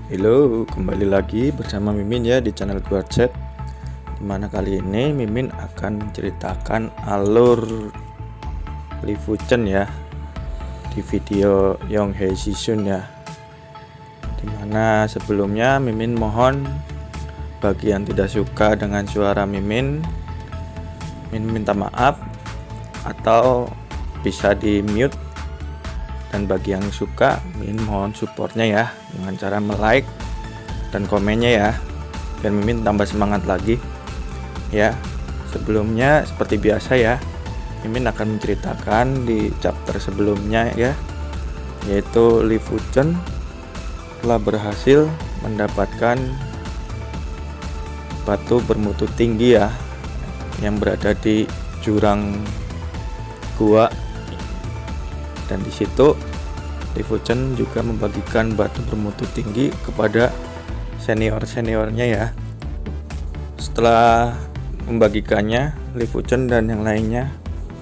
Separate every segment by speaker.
Speaker 1: Halo, kembali lagi bersama Mimin ya di channel Guardset. Dimana kali ini Mimin akan menceritakan alur Lifuchen ya di video Yonghae Jishun ya. Dimana sebelumnya Mimin mohon bagi yang tidak suka dengan suara Mimin minta maaf atau bisa di mute. Dan bagi yang suka, Mimin mohon supportnya ya dengan cara like dan komennya ya, biar Mimin tambah semangat lagi ya. Sebelumnya seperti biasa ya, Mimin akan menceritakan di chapter sebelumnya ya, yaitu Lifuchen telah berhasil mendapatkan batu bermutu tinggi ya, yang berada di jurang gua. Dan di situ Lifuchen juga membagikan batu bermutu tinggi kepada senior-seniornya ya. Setelah membagikannya, Lifuchen dan yang lainnya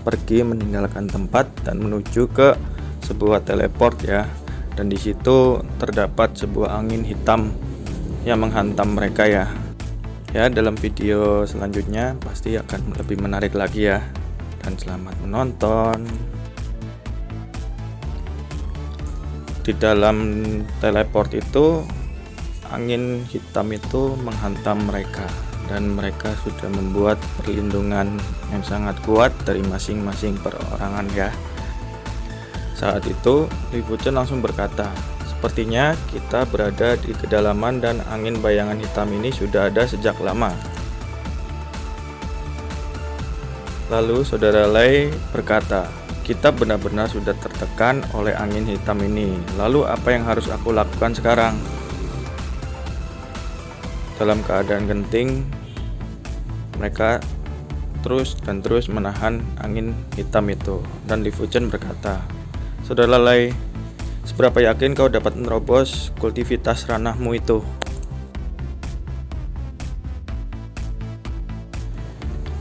Speaker 1: pergi meninggalkan tempat dan menuju ke sebuah teleport ya. Dan di situ terdapat sebuah angin hitam yang menghantam mereka ya. Ya, dalam video selanjutnya pasti akan lebih menarik lagi ya. Dan selamat menonton. Di dalam teleport itu angin hitam itu menghantam mereka dan mereka sudah membuat perlindungan yang sangat kuat dari masing-masing perorangan ya. Saat itu Lifuchen langsung berkata, sepertinya kita berada di kedalaman dan angin bayangan hitam ini sudah ada sejak lama. Lalu saudara Lei berkata, kita benar-benar sudah tertekan oleh angin hitam ini. Lalu apa yang harus aku lakukan sekarang? Dalam keadaan genting, mereka terus menahan angin hitam itu. Dan Lifuchen berkata, saudara Lei, seberapa yakin kau dapat menerobos kultivitas ranahmu itu?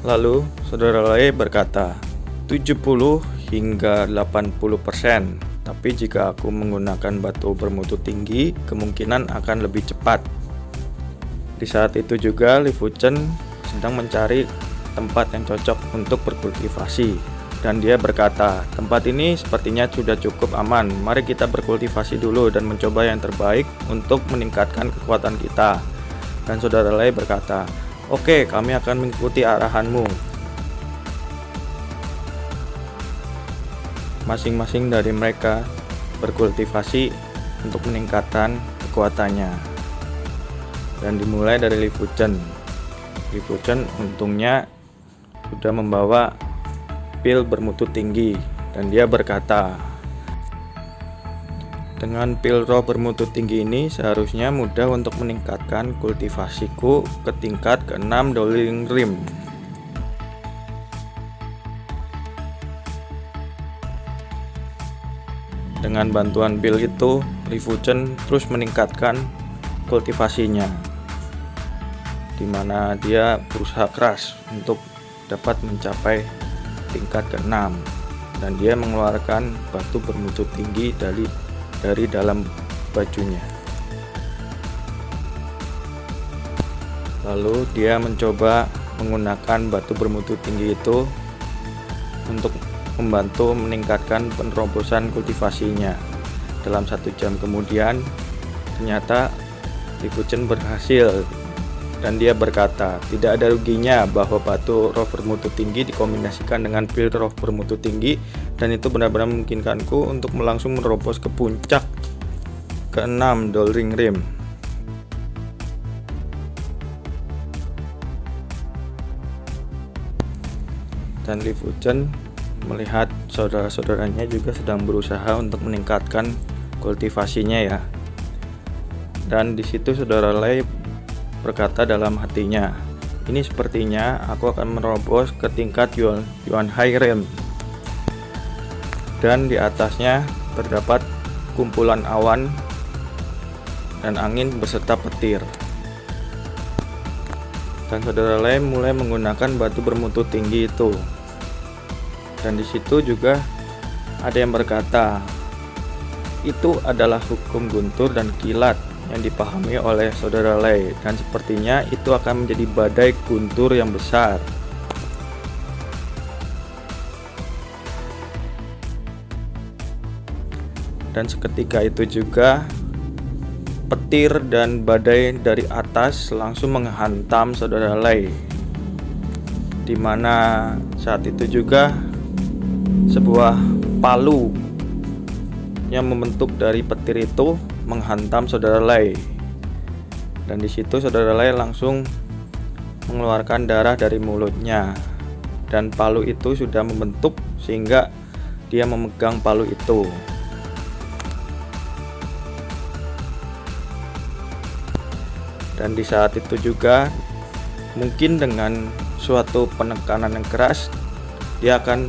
Speaker 1: Lalu saudara Lei berkata, 70 hingga 80%. Tapi jika aku menggunakan batu bermutu tinggi, kemungkinan akan lebih cepat. Di saat itu juga Lifuchen sedang mencari tempat yang cocok untuk berkultivasi. Dan dia berkata, tempat ini sepertinya sudah cukup aman. Mari kita berkultivasi dulu dan mencoba yang terbaik untuk meningkatkan kekuatan kita. Dan saudara Lei berkata, oke, kami akan mengikuti arahanmu. Masing-masing dari mereka berkultivasi untuk meningkatkan kekuatannya. Dan dimulai dari Lifuchen. Lifuchen untungnya sudah membawa pil bermutu tinggi dan dia berkata, dengan pil roh bermutu tinggi ini seharusnya mudah untuk meningkatkan kultivasiku ke tingkat ke-6 Dolling Rim. Dengan bantuan pil itu, Lifuchen terus meningkatkan kultivasinya, dimana dia berusaha keras untuk dapat mencapai tingkat ke-6, dan dia mengeluarkan batu bermutu tinggi dari dalam bajunya. Lalu dia mencoba menggunakan batu bermutu tinggi itu untuk membantu meningkatkan penerobosan kultivasinya. Dalam 1 jam kemudian ternyata Lifuchen berhasil dan dia berkata, tidak ada ruginya bahwa batu roh bermutu tinggi dikombinasikan dengan pil roh bermutu tinggi, dan itu benar-benar memungkinkanku untuk langsung menerobos ke puncak ke-6 Dolling Rim. Dan Lifuchen melihat saudara-saudaranya juga sedang berusaha untuk meningkatkan kultivasinya ya. Dan di situ saudara Lei berkata dalam hatinya, ini sepertinya aku akan menerobos ke tingkat Yuanhai Rim. Dan di atasnya terdapat kumpulan awan dan angin beserta petir. Dan saudara Lei mulai menggunakan batu bermutu tinggi itu. Dan di situ juga ada yang berkata, itu adalah hukum guntur dan kilat yang dipahami oleh saudara Lei, dan sepertinya itu akan menjadi badai guntur yang besar. Dan seketika itu juga petir dan badai dari atas langsung menghantam saudara Lei, dimana saat itu juga sebuah palu yang membentuk dari petir itu menghantam saudara Lei, dan di situ saudara Lei langsung mengeluarkan darah dari mulutnya, dan palu itu sudah membentuk sehingga dia memegang palu itu. Dan di saat itu juga mungkin dengan suatu penekanan yang keras dia akan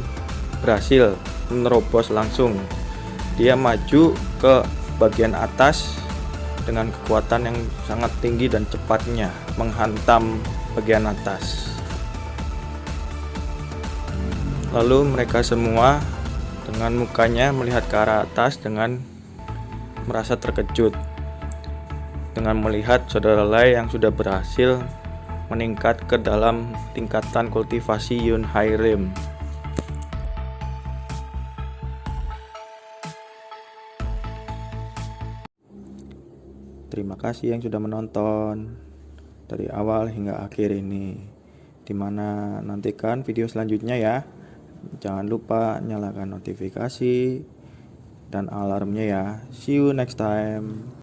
Speaker 1: berhasil menerobos langsung. Dia maju ke bagian atas dengan kekuatan yang sangat tinggi dan cepatnya menghantam bagian atas. Lalu mereka semua dengan mukanya melihat ke arah atas dengan merasa terkejut dengan melihat saudara Lei yang sudah berhasil meningkat ke dalam tingkatan kultivasi Yun Hai Rim. Terima kasih yang sudah menonton dari awal hingga akhir ini, dimana nantikan video selanjutnya ya. Jangan lupa nyalakan notifikasi dan alarmnya ya. See you next time.